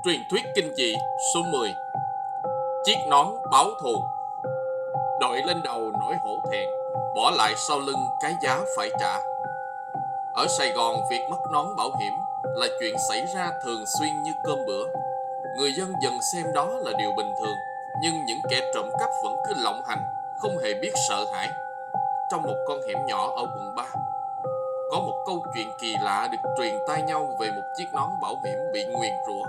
Truyền thuyết kinh dị số 10: Chiếc nón báo thù. Đội lên đầu nỗi hổ thẹn, bỏ lại sau lưng cái giá phải trả. Ở Sài Gòn, việc mất nón bảo hiểm là chuyện xảy ra thường xuyên như cơm bữa. Người dân dần xem đó là điều bình thường, nhưng những kẻ trộm cắp vẫn cứ lộng hành, không hề biết sợ hãi. Trong một con hẻm nhỏ ở quận 3, có một câu chuyện kỳ lạ được truyền tai nhau về một chiếc nón bảo hiểm bị nguyền rủa.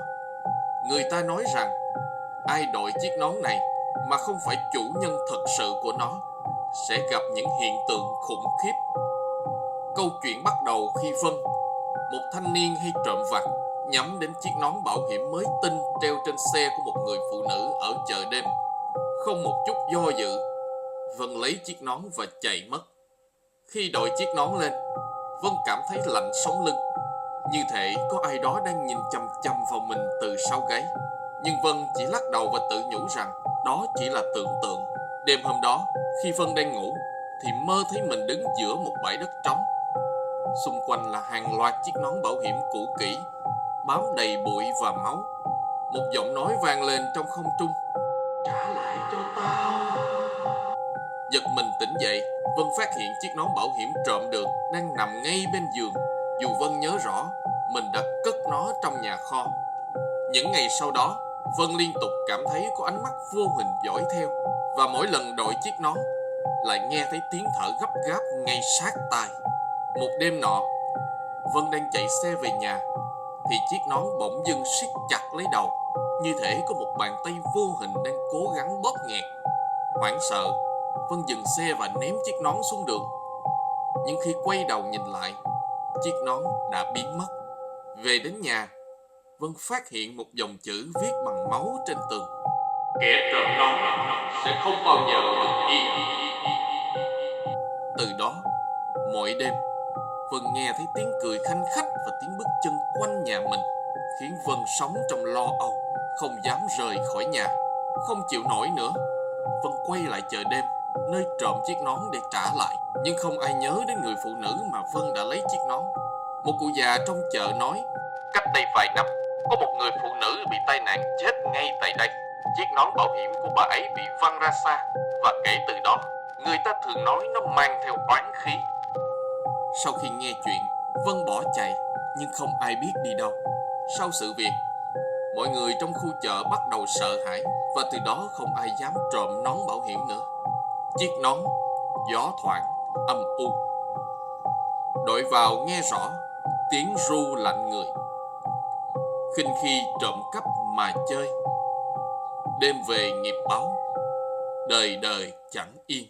Người ta nói rằng ai đội chiếc nón này mà không phải chủ nhân thật sự của nó sẽ gặp những hiện tượng khủng khiếp. Câu chuyện bắt đầu khi Vân, một thanh niên hay trộm vặt, nhắm đến chiếc nón bảo hiểm mới tinh treo trên xe của một người phụ nữ ở chợ đêm. Không một chút do dự, Vân lấy chiếc nón và chạy mất. Khi đội chiếc nón lên, Vân cảm thấy lạnh sống lưng, như thể có ai đó đang nhìn chằm chằm vào mình từ sau gáy. Nhưng Vân chỉ lắc đầu và tự nhủ rằng đó chỉ là tưởng tượng. Đêm hôm đó, khi Vân đang ngủ, thì mơ thấy mình đứng giữa một bãi đất trống. Xung quanh là hàng loạt chiếc nón bảo hiểm cũ kỹ, bám đầy bụi và máu. Một giọng nói vang lên trong không trung: "Trả lại cho tao." Giật mình tỉnh dậy, Vân phát hiện chiếc nón bảo hiểm trộm được đang nằm ngay bên giường, dù Vân nhớ rõ mình đã cất nó trong nhà kho. Những ngày sau đó, Vân liên tục cảm thấy có ánh mắt vô hình dõi theo, và mỗi lần đội chiếc nón lại nghe thấy tiếng thở gấp gáp ngay sát tai. Một đêm nọ, Vân đang chạy xe về nhà thì chiếc nón bỗng dưng siết chặt lấy đầu, như thể có một bàn tay vô hình đang cố gắng bóp nghẹt. Hoảng sợ, Vân dừng xe và ném chiếc nón xuống đường. Nhưng khi quay đầu nhìn lại, chiếc nón đã biến mất. Về đến nhà, Vân phát hiện một dòng chữ viết bằng máu trên tường: "Kẻ trộm nón sẽ không bao giờ được yên." Từ đó, mỗi đêm, Vân nghe thấy tiếng cười khanh khách và tiếng bước chân quanh nhà mình, khiến Vân sống trong lo âu, không dám rời khỏi nhà. Không chịu nổi nữa, Vân quay lại chợ đêm, nơi trộm chiếc nón để trả lại. Nhưng không ai nhớ đến người phụ nữ mà Vân đã lấy chiếc nón. Một cụ già trong chợ nói: "Cách đây vài năm, có một người phụ nữ bị tai nạn chết ngay tại đây. Chiếc nón bảo hiểm của bà ấy bị văng ra xa, và kể từ đó, người ta thường nói nó mang theo oán khí." Sau khi nghe chuyện, Vân bỏ chạy, nhưng không ai biết đi đâu. Sau sự việc, mọi người trong khu chợ bắt đầu sợ hãi, và từ đó không ai dám trộm nón bảo hiểm nữa. Chiếc nón, gió thoảng, âm u. Đội vào nghe rõ tiếng ru lạnh người. Khinh khi trộm cắp mà chơi, đêm về nghiệp báo, đời đời chẳng yên.